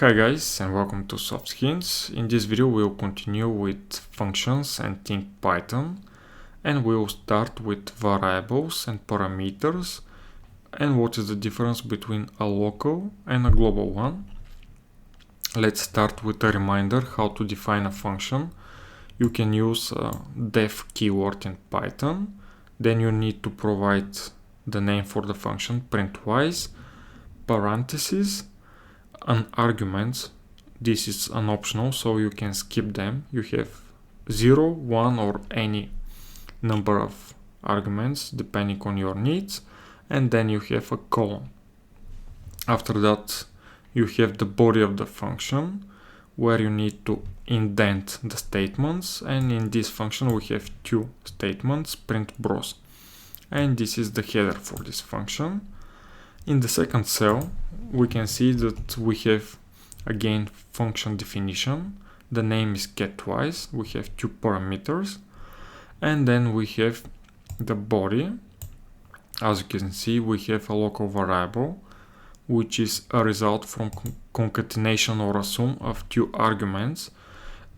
Hi guys, and welcome to Soft Skins. In this video we'll continue with functions and think Python, and we'll start with variables and parameters and what is the difference between a local and a global one. Let's start with a reminder how to define a function. You can use a def keyword in Python, then you need to provide the name for the function printwise, parentheses, an argument. This is an optional, so you can skip them. You have 0, 1 or any number of arguments depending on your needs, and then you have a colon. After that you have the body of the function where you need to indent the statements, and in this function we have two statements, print bros, and this is the header for this function. In the second cell we can see that we have again function definition. The name is getTwice. We have two parameters, and then we have the body. As you can see, we have a local variable which is a result from concatenation or a sum of two arguments,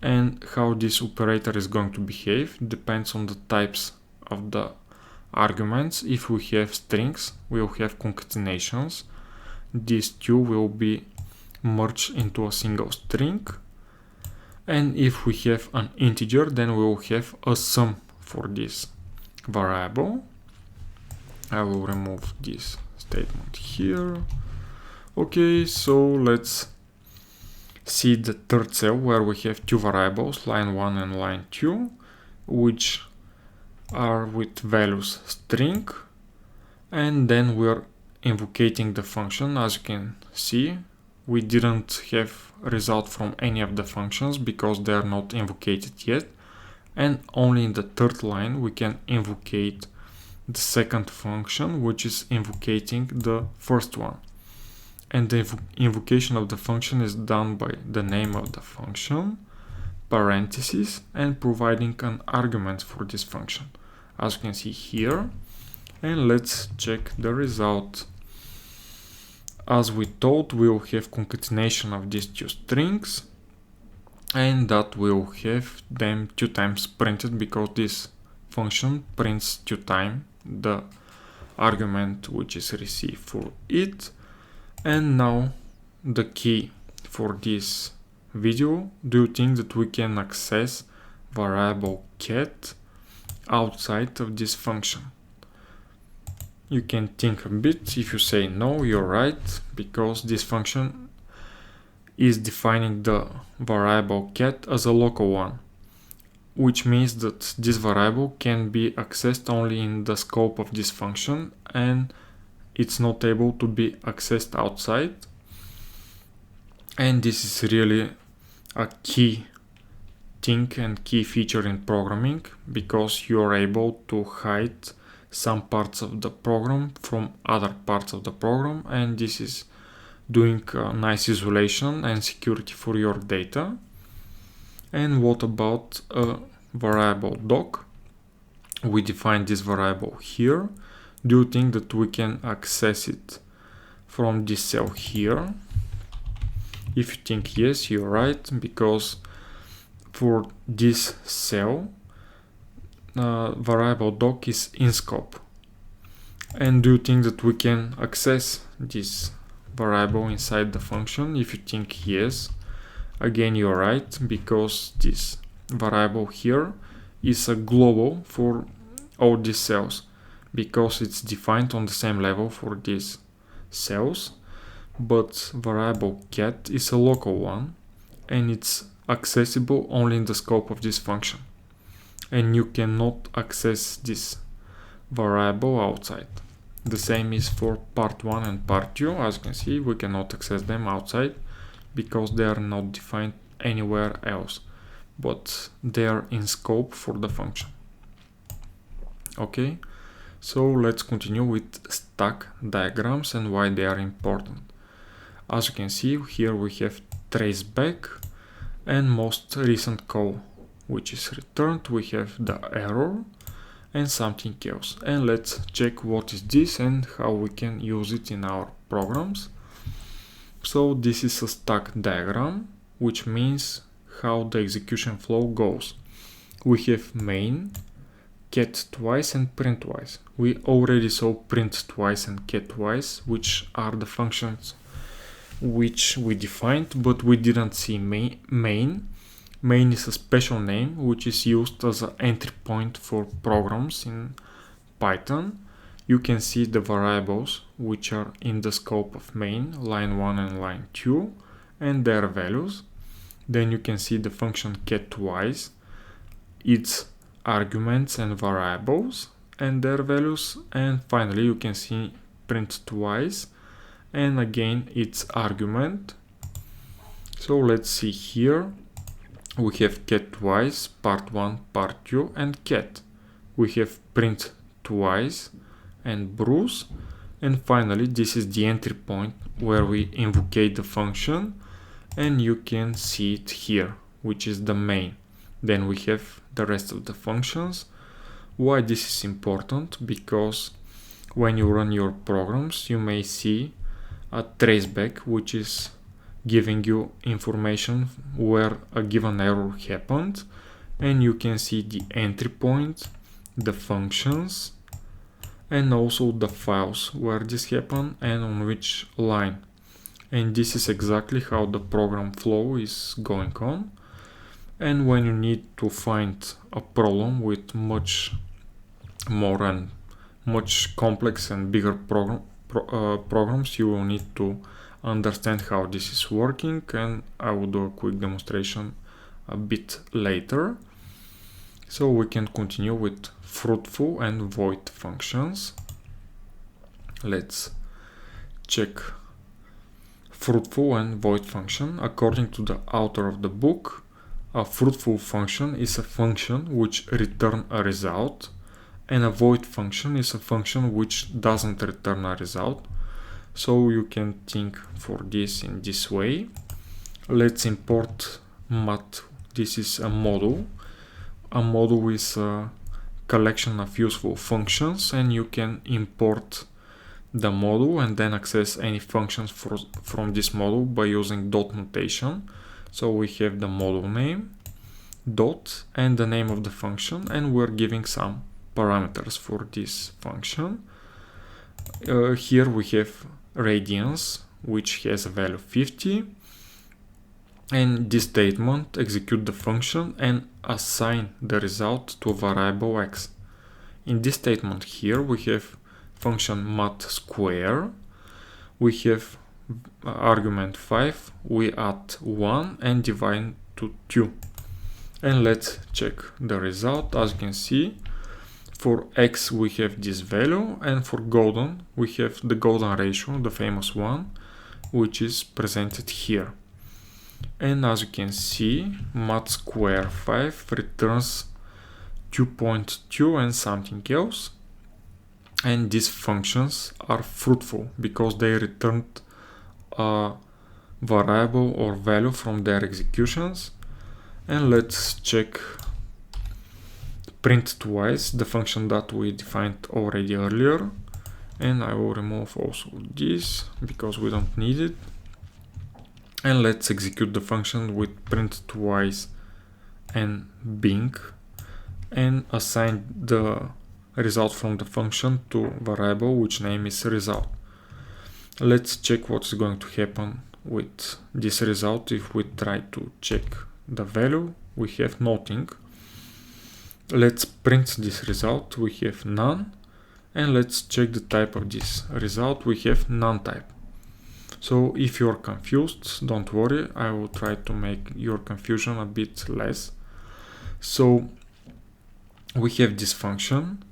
and how this operator is going to behave depends on the types of the arguments. If we have strings, we will have concatenations. These two will be merged into a single string, and if we have an integer, then we will have a sum for this variable. I will remove this statement here. Okay, so let's see the third cell where we have two variables, line 1 and line 2, which are with values string, and then we're invocating the function. As you can see, we didn't have a result from any of the functions because they are not invocated yet, and only in the third line we can invocate the second function, which is invocating the first one. And the invocation of the function is done by the name of the function, parentheses, and providing an argument for this function, as you can see here. And let's check the result. As we thought, we will have concatenation of these two strings, and that will have them two times printed because this function prints two times the argument which is received for it. And now the key for this video: do you think that we can access variable cat outside of this function? You can think a bit. If you say no, you're right, because this function is defining the variable cat as a local one, which means that this variable can be accessed only in the scope of this function, and it's not able to be accessed outside. And this is really a key thing and key feature in programming, because you are able to hide some parts of the program from other parts of the program, and this is doing nice isolation and security for your data. And what about a variable doc? We define this variable here. Do you think that we can access it from this cell here? If you think yes, you're right, because for this cell variable doc is in scope. And do you think that we can access this variable inside the function? If you think yes, again you're right, because this variable here is a global for all these cells, because it's defined on the same level for these cells. But variable cat is a local one, and it's accessible only in the scope of this function, and you cannot access this variable outside. The same is for part 1 and part 2. As you can see, we cannot access them outside because they are not defined anywhere else, but they are in scope for the function. Okay, so let's continue with stack diagrams and why they are important. As you can see, here we have traceback and most recent call, which is returned. We have the error and something else, and let's check what is this and how we can use it in our programs. So this is a stack diagram, which means how the execution flow goes. We have main, get twice and print twice. We already saw print twice and get twice, which are the functions which we defined, but we didn't see main. Main is a special name which is used as an entry point for programs in Python. You can see the variables which are in the scope of main, line 1 and line 2, and their values. Then you can see the function get twice, its arguments and variables and their values, and finally you can see print twice and again its argument. So let's see here. We have get twice, part 1, part 2, and get. We have print twice and Bruce, and finally this is the entry point where we invocate the function, and you can see it here, which is the main. Then we have the rest of the functions. Why this is important? Because when you run your programs, you may see a traceback, which is giving you information where a given error happened, and you can see the entry point, the functions, and also the files where this happened and on which line. And this is exactly how the program flow is going on. And when you need to find a problem with much more and much complex and bigger programs, you will need to understand how this is working, and I will do a quick demonstration a bit later. So we can continue with fruitful and void functions. Let's check fruitful and void function. According to the author of the book, a fruitful function is a function which returns a result, and a void function is a function which doesn't return a result. So you can think for this in this way. Let's import math. This is a module. A module is a collection of useful functions, and you can import the module and then access any functions from this module by using dot notation. So we have the module name, dot, and the name of the function, and we're giving some parameters for this function. Here we have radians, which has a value 50, and this statement execute the function and assign the result to a variable x. In this statement here we have function math square, we have argument 5, we add 1 and divide to 2. And let's check the result. As you can see, for x we have this value, and for golden we have the golden ratio, the famous one, which is presented here. And as you can see, math square 5 returns 2.2 and something else, and these functions are fruitful because they returned a variable or value from their executions. And let's check print twice, the function that we defined already earlier, and I will remove also this because we don't need it. And let's execute the function with print twice and Bing and assign the result from the function to variable which name is result. Let's check what's going to happen with this result. If we try to check the value, we have nothing. Let's print this result, we have none, and let's check the type of this result, we have none type. So if you're confused, don't worry, I will try to make your confusion a bit less. So we have this function.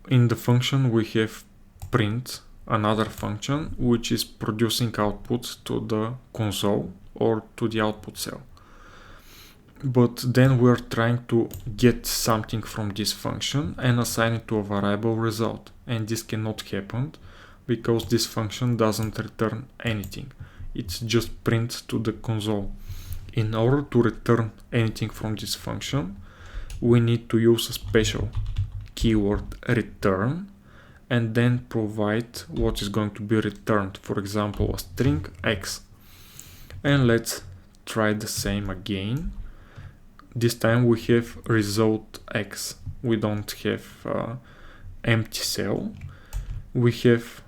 In the function we have print, another function which is producing output to the console or to the output cell. But then we're trying to get something from this function and assign it to a variable result, and this cannot happen because this function doesn't return anything. It's just print to the console. In order to return anything from this function, we need to use a special keyword return and then provide what is going to be returned. For example, a string x. And let's try the same again. This time we have result X. We don't have empty cell. We have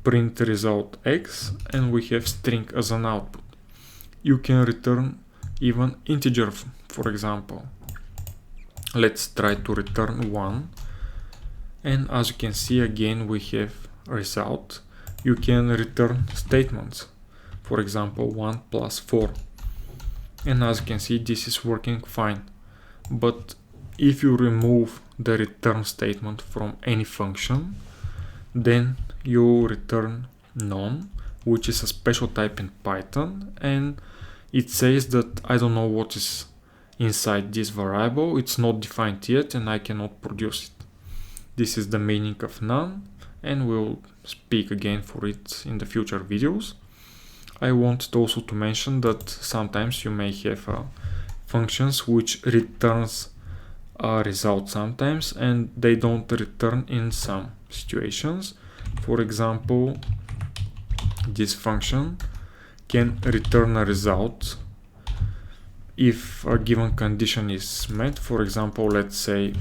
print result X and we have string as an output. You can return even integer, for example. Let's try to return 1. And as you can see, again we have result. You can return statements. For example, 1 plus 4. And as you can see, this is working fine. But if you remove the return statement from any function, then you return none, which is a special type in Python, and it says that I don't know what is inside this variable, it's not defined yet and I cannot produce it. This is the meaning of none, and we'll speak again for it in the future videos. I wanted also to mention that sometimes you may have functions which returns a result sometimes and they don't return in some situations. For example, this function can return a result if a given condition is met. For example, let's say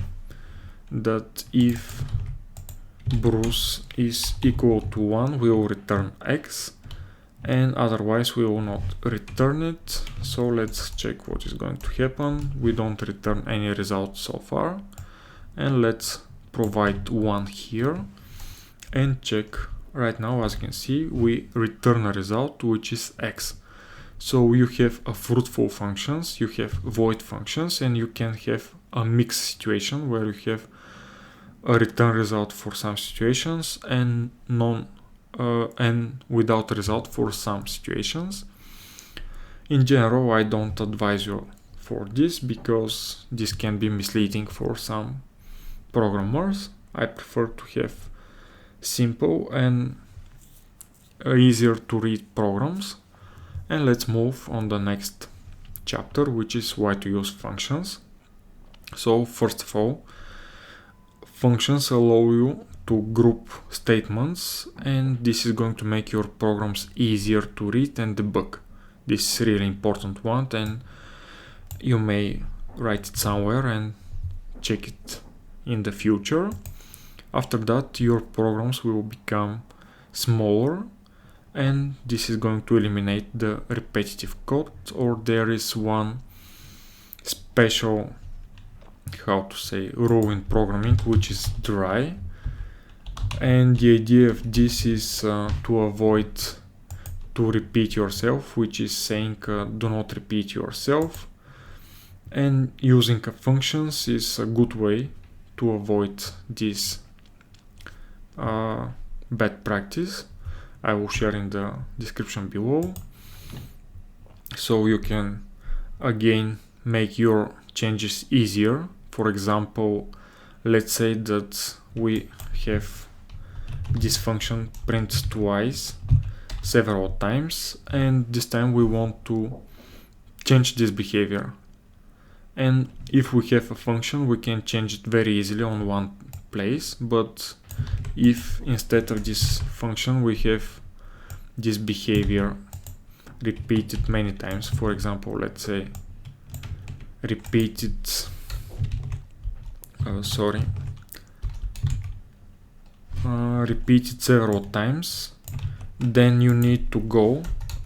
that if Bruce is equal to 1, we will return X, and otherwise we will not return it. So let's check what is going to happen. We don't return any results so far, and let's provide 1 here and check. Right now, as you can see, we return a result which is X. So you have a fruitful functions, you have void functions, and you can have a mixed situation where you have a return result for some situations and and without result for some situations. In general, I don't advise you for this because this can be misleading for some programmers. I prefer to have simple and easier to read programs. And let's move on the next chapter, which is why to use functions. So first of all, functions allow you to group statements, and this is going to make your programs easier to read and debug. This is really important one, and you may write it somewhere and check it in the future. After that, your programs will become smaller, and this is going to eliminate the repetitive code, or there is one special, how to say, rule in programming, which is dry. And the idea of this is to avoid to repeat yourself, which is saying do not repeat yourself. And using functions is a good way to avoid this bad practice. I will share in the description below. So you can again make your changes easier. For example, let's say that we have this function print twice several times, and this time we want to change this behavior. And if we have a function, we can change it very easily on one place. But if instead of this function we have this behavior repeated many times, for example, let's say repeated several times, then you need to go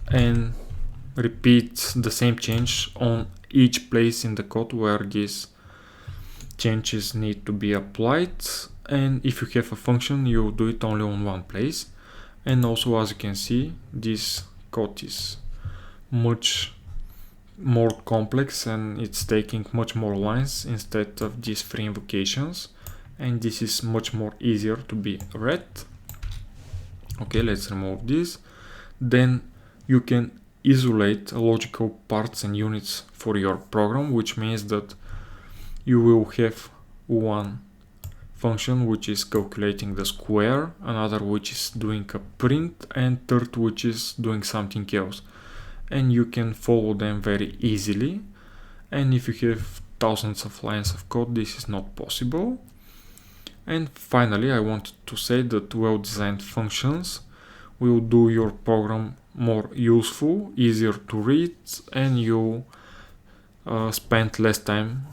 and repeat the same change on each place in the code where these changes need to be applied. And if you have a function, you do it only on one place. And also, as you can see, this code is much more complex and it's taking much more lines instead of these 3 invocations, and this is much more easier to be read. Okay, let's remove this. Then you can isolate logical parts and units for your program, which means that you will have one function which is calculating the square, another which is doing a print, and third which is doing something else. And you can follow them very easily. And if you have thousands of lines of code, this is not possible. And finally, I wanted to say that well-designed functions will do your program more useful, easier to read, and you spend less time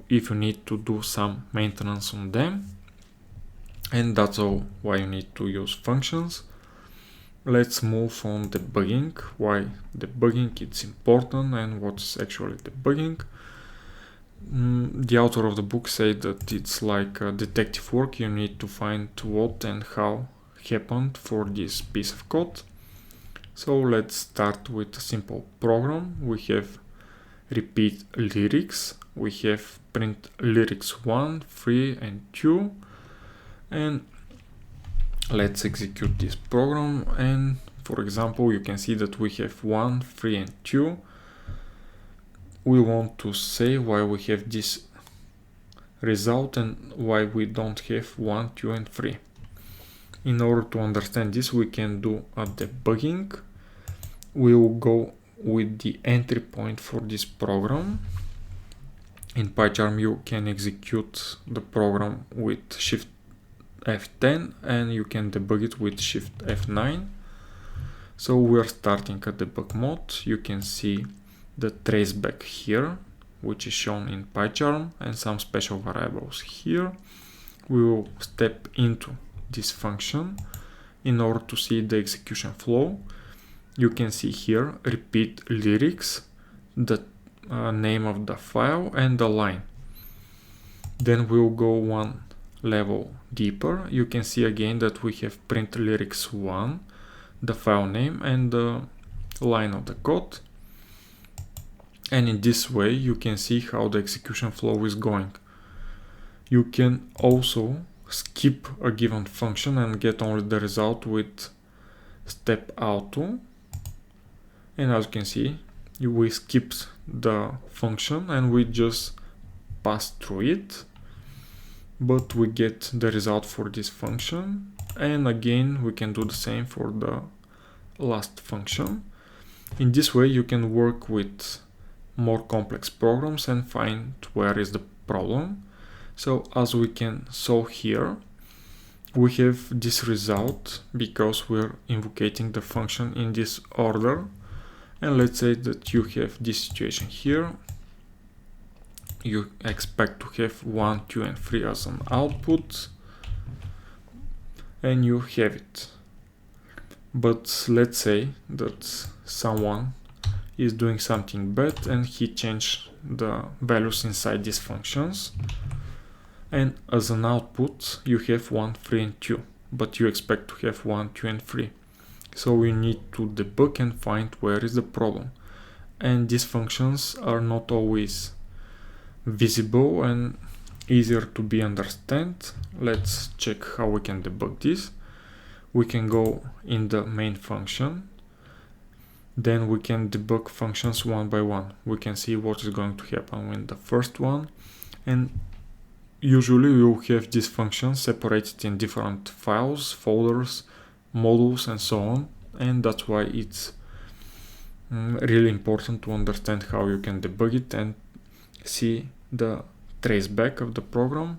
if you need to do some maintenance on them. And that's all why you need to use functions. Let's move on debugging, why debugging is important and what's actually debugging. The author of the book said that it's like detective work. You need to find what and how happened for this piece of code. So let's start with a simple program. We have repeat lyrics, we have print lyrics 1, 3 and 2, and let's execute this program. And for example, you can see that we have 1, 3 and 2. We want to say why we have this result and why we don't have 1, 2 and 3. In order to understand this, we can do a debugging. We will go with the entry point for this program. In PyCharm you can execute the program with Shift F10 and you can debug it with Shift F9. So we're starting a debug mode. You can see the traceback here, which is shown in PyCharm, and some special variables here. We will step into this function in order to see the execution flow. You can see here repeat lyrics, the name of the file and the line. Then we'll go one level deeper. You can see again that we have print lyrics 1, the file name and the line of the code. And in this way you can see how the execution flow is going. You can also skip a given function and get only the result with step auto. And as you can see, we skipped the function and we just pass through it, but we get the result for this function. And again we can do the same for the last function. In this way you can work with more complex programs and find where is the problem. So as we can saw here, we have this result because we're invoking the function in this order. And let's say that you have this situation here. You expect to have 1, 2 and 3 as an output, and you have it. But let's say that someone is doing something bad and he changed the values inside these functions, and as an output you have 1, 3 and 2, but you expect to have 1, 2 and 3. So we need to debug and find where is the problem. And these functions are not always visible and easier to be understood. Let's check how we can debug this. We can go in the main function. Then we can debug functions one by one. We can see what is going to happen with the first one. And usually we will have these functions separated in different files, folders, modules and so on, and that's why it's really important to understand how you can debug it and see the traceback of the program.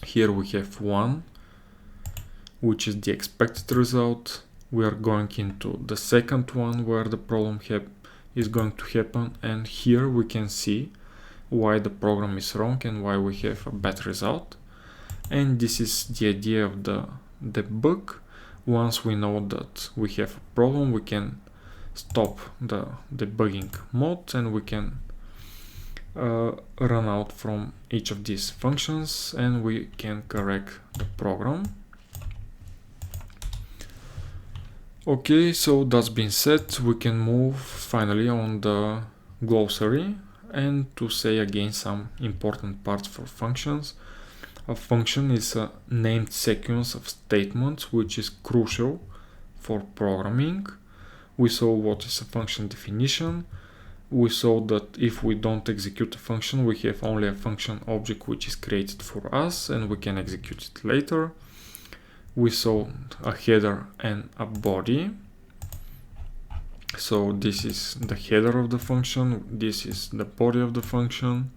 Here we have 1, which is the expected result. We are going into the second one where the problem is going to happen, and here we can see why the program is wrong and why we have a bad result. And this is the idea of the debug. Once we know that we have a problem, we can stop the debugging mode and we can run out from each of these functions and we can correct the program. Okay, so that's been said, we can move finally on the glossary and to say again some important parts for functions. A function is a named sequence of statements which is crucial for programming. We saw what is a function definition. We saw that if we don't execute a function, we have only a function object which is created for us and we can execute it later. We saw a header and a body. So this is the header of the function, this is the body of the function.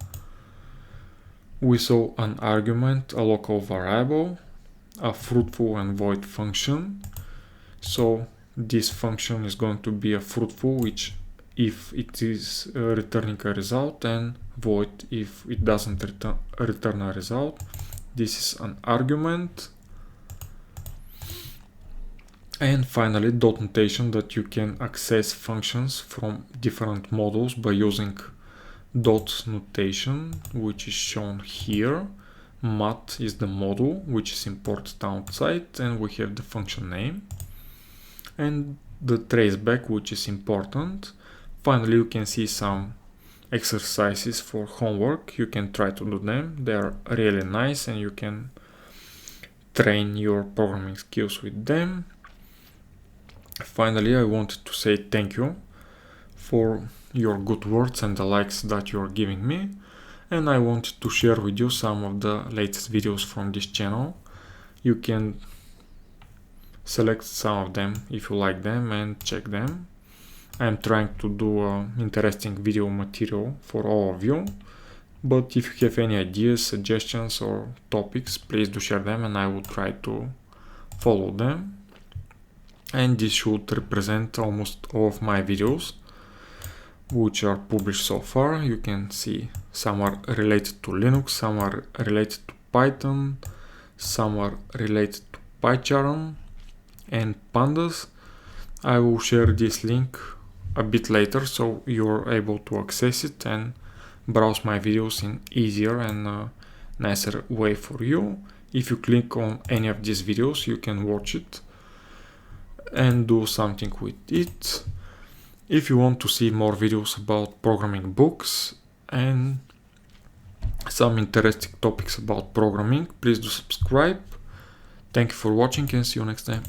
We saw an argument, a local variable, a fruitful and void function. So this function is going to be a fruitful, which if it is returning a result, and void if it doesn't return a result. This is an argument. And finally, dot notation, that you can access functions from different modules by using dot notation, which is shown here. Mat is the module which is imported outside, and we have the function name and the traceback, which is important. Finally, you can see some exercises for homework. You can try to do them. They are really nice and you can train your programming skills with them. Finally, I wanted to say thank you for your good words and the likes that you're giving me, and I wanted to share with you some of the latest videos from this channel. You can select some of them if you like them and check them. I'm trying to do interesting video material for all of you, but if you have any ideas, suggestions or topics, please do share them and I will try to follow them. And this should represent almost all of my videos which are published so far. You can see some are related to Linux, some are related to Python, some are related to PyCharm and Pandas. I will share this link a bit later so you're able to access it and browse my videos in easier and nicer way for you. If you click on any of these videos, you can watch it and do something with it. If you want to see more videos about programming books and some interesting topics about programming, please do subscribe. Thank you for watching and see you next time.